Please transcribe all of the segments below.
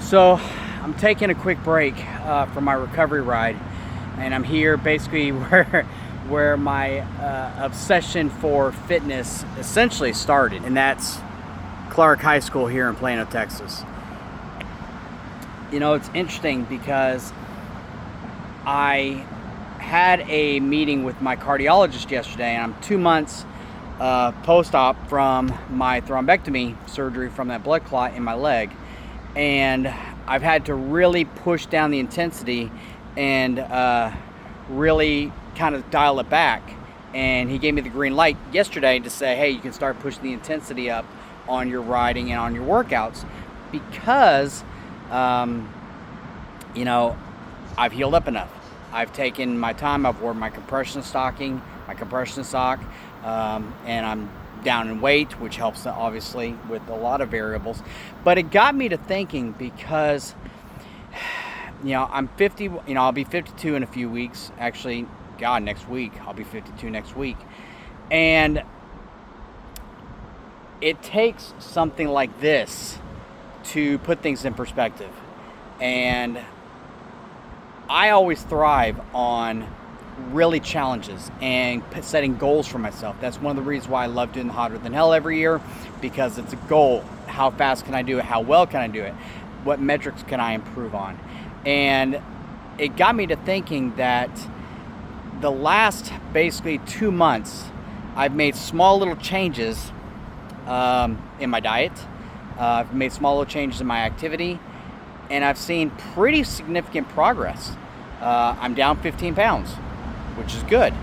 So I'm taking a quick break from my recovery ride, and I'm here basically where my obsession for fitness essentially started, and that's Clark High School here in Plano, Texas. You know, it's interesting because I had a meeting with my cardiologist yesterday, and I'm 2 months post-op from my thrombectomy surgery from that blood clot in my leg. And I've had to really push down the intensity and really kind of dial it back. And he gave me the green light yesterday to say, hey, you can start pushing the intensity up on your riding and on your workouts because, I've healed up enough. I've taken my time. I've worn my compression sock, and I'm down in weight, which helps obviously with a lot of variables. But it got me to thinking because, I'm 50, I'll be 52 in a few weeks. Actually, next week, I'll be 52 next week. And it takes something like this to put things in perspective. And I always thrive on really challenges and setting goals for myself. That's one of the reasons why I love doing the Hotter Than Hell every year, because it's a goal. How fast can I do it? How well can I do it? What metrics can I improve on? And it got me to thinking that the last basically 2 months, I've made small little changes in my diet. I've made small little changes in my activity, and I've seen pretty significant progress. I'm down 15 pounds, which is good.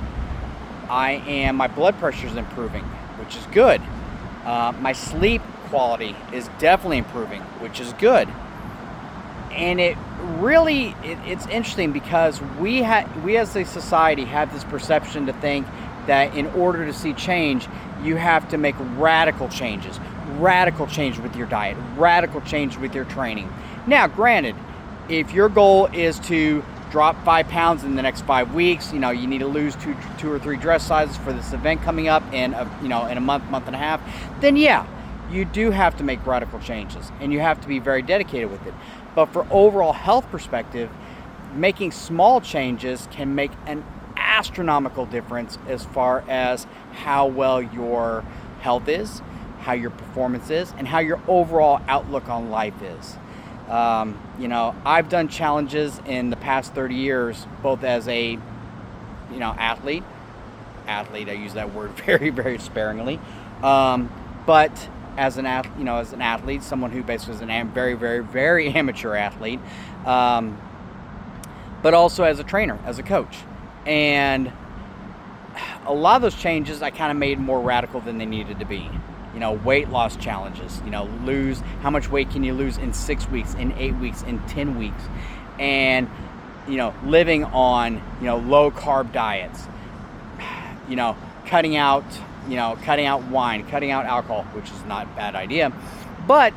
My blood pressure is improving, which is good. My sleep quality is definitely improving, which is good. And it's interesting because we as a society have this perception to think that in order to see change, you have to make radical changes with your diet, radical change with your training. Now, granted, if your goal is to drop 5 pounds in the next 5 weeks, you need to lose two or three dress sizes for this event coming up in a month and a half, then yeah, you do have to make radical changes and you have to be very dedicated with it. But for overall health perspective, making small changes can make an astronomical difference as far as how well your health is, how your performance is, and how your overall outlook on life is. I've done challenges in the past 30 years, both as a, athlete, I use that word very, very sparingly, but as an athlete, someone who basically is a very, very, very amateur athlete, but also as a trainer, as a coach. And a lot of those changes I kind of made more radical than they needed to be. Weight loss challenges, how much weight can you lose in 6 weeks, in 8 weeks, in 10 weeks, and, living on, low carb diets, cutting out wine, cutting out alcohol, which is not a bad idea, but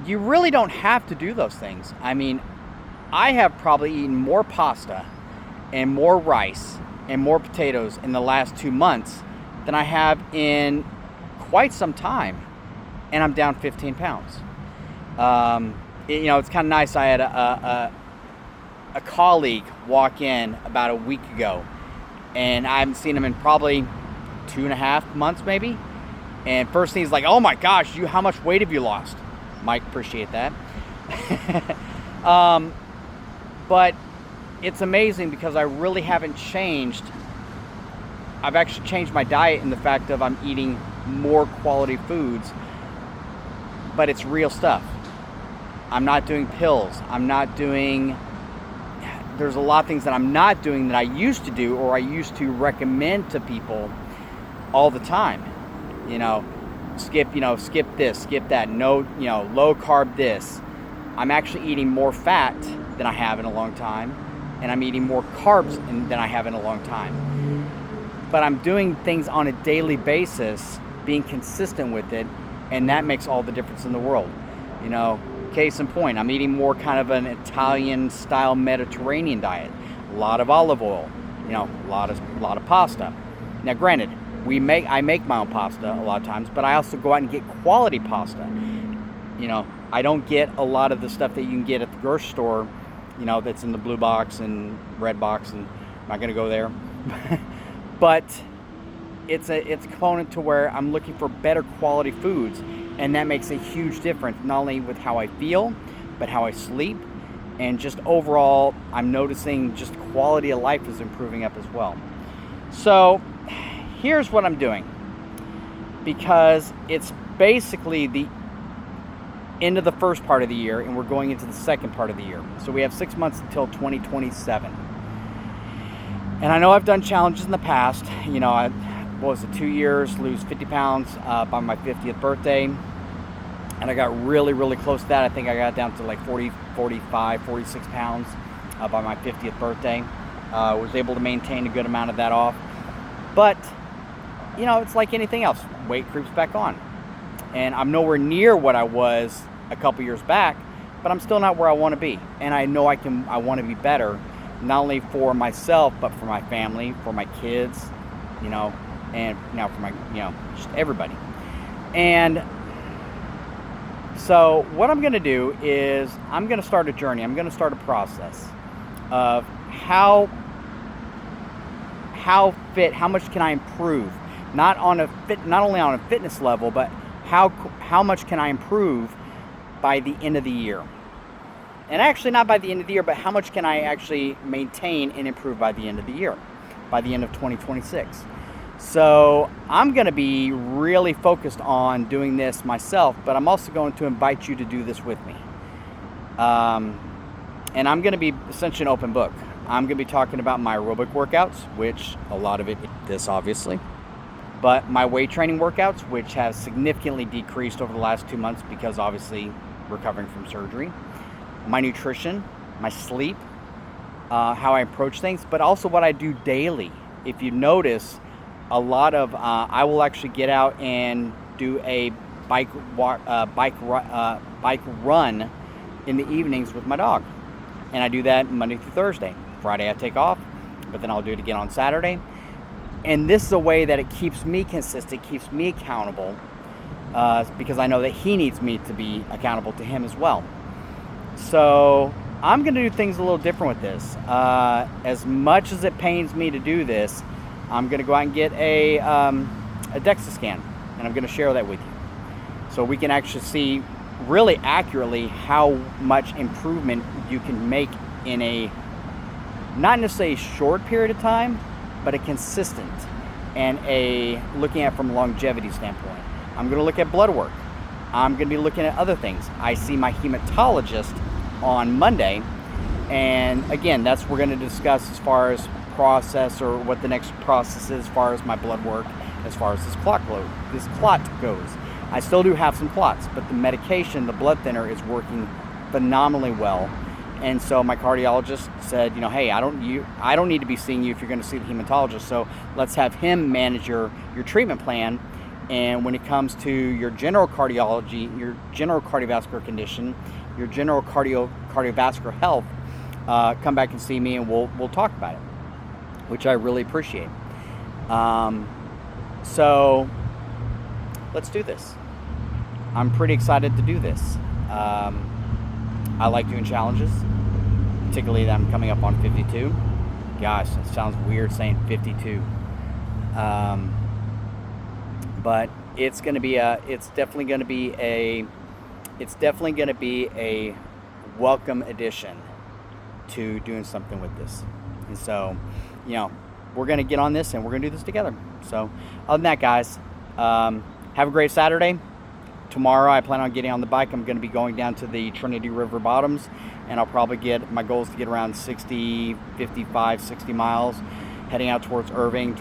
you really don't have to do those things. I mean, I have probably eaten more pasta and more rice and more potatoes in the last 2 months than I have in quite some time, and I'm down 15 pounds. It's kind of nice. I had a colleague walk in about a week ago, and I haven't seen him in probably 2.5 months maybe. And first thing he's like, "Oh my gosh, how much weight have you lost?" Mike, appreciate that. But it's amazing because I really haven't changed. I've actually changed my diet in the fact of I'm eating more quality foods, but it's real stuff. I'm not doing pills. There's a lot of things that I'm not doing that I used to do, or I used to recommend to people all the time. Skip this, skip that, no, low carb this. I'm actually eating more fat than I have in a long time, and I'm eating more carbs than I have in a long time. But I'm doing things on a daily basis, being consistent with it, and that makes all the difference in the world. Case in point, I'm eating more kind of an Italian style Mediterranean diet. A lot of olive oil, a lot of pasta. Now granted, I make my own pasta a lot of times, but I also go out and get quality pasta. I don't get a lot of the stuff that you can get at the grocery store, you know, that's in the blue box and red box, and I'm not gonna go there. But it's a component to where I'm looking for better quality foods, and that makes a huge difference, not only with how I feel, but how I sleep, and just overall, I'm noticing just quality of life is improving up as well. So here's what I'm doing, because it's basically the end of the first part of the year, and we're going into the second part of the year. So we have 6 months until 2027. And I know I've done challenges in the past. You know, I was it 2 years, lose 50 pounds by my 50th birthday. And I got really, really close to that. I think I got down to like 40, 45, 46 pounds by my 50th birthday. Was able to maintain a good amount of that off. But, you know, it's like anything else. Weight creeps back on. And I'm nowhere near what I was a couple years back, but I'm still not where I want to be. And I know I want to be better, not only for myself, but for my family, for my kids, you know, and now for my, you know, just everybody. And so what I'm going to do is I'm going to start a journey. I'm going to start a process of how much can I improve, not only on a fitness level, but how much can I improve by the end of the year. And actually not by the end of the year, but how much can I actually maintain and improve by the end of the year, by the end of 2026. So I'm going to be really focused on doing this myself, but I'm also going to invite you to do this with me. And I'm going to be essentially an open book. I'm going to be talking about my aerobic workouts, which a lot of it is this obviously, but my weight training workouts, which have significantly decreased over the last 2 months because obviously recovering from surgery, my nutrition, my sleep, how I approach things, but also what I do daily. If you notice, a lot of I will actually get out and do a bike run in the evenings with my dog, and I do that Monday through Thursday. Friday I take off, but then I'll do it again on Saturday. And this is a way that it keeps me consistent, keeps me accountable, because I know that he needs me to be accountable to him as well. So I'm going to do things a little different with this. As much as it pains me to do this, I'm going to go out and get a DEXA scan, and I'm going to share that with you, so we can actually see really accurately how much improvement you can make in a not necessarily a short period of time, but a consistent, and a looking at from a longevity standpoint. I'm going to look at blood work. I'm going to be looking at other things. I see my hematologist on Monday, and again, that's what we're going to discuss as far as process, or what the next process is as far as my blood work, as far as this clot goes. I still do have some clots, but the medication, the blood thinner, is working phenomenally well. And so my cardiologist said, you know, hey, I don't need to be seeing you if you're going to see the hematologist. So let's have him manage your treatment plan. And when it comes to your general cardiology, your general cardiovascular condition, your general cardiovascular health, come back and see me, and we'll talk about it, which I really appreciate. So let's do this. I'm pretty excited to do this. I like doing challenges, particularly that I'm coming up on 52. Gosh, it sounds weird saying 52. But it's definitely going to be a welcome addition to doing something with this. And so, you know, we're going to get on this, and we're going to do this together. So other than that, guys, have a great Saturday. Tomorrow I plan on getting on the bike. I'm going to be going down to the Trinity River bottoms, and I'll probably my goal is to get around 60 miles, heading out towards Irving,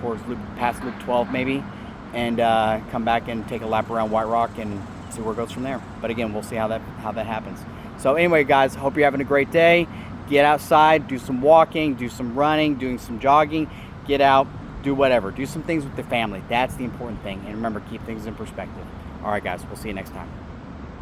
past Loop 12 maybe, and come back and take a lap around White Rock and see where it goes from there. But again, we'll see how that happens. So anyway, guys, hope you're having a great day. Get outside, do some walking, do some running, doing some jogging. Get out, do whatever. Do some things with the family. That's the important thing. And remember, keep things in perspective. All right, guys, we'll see you next time.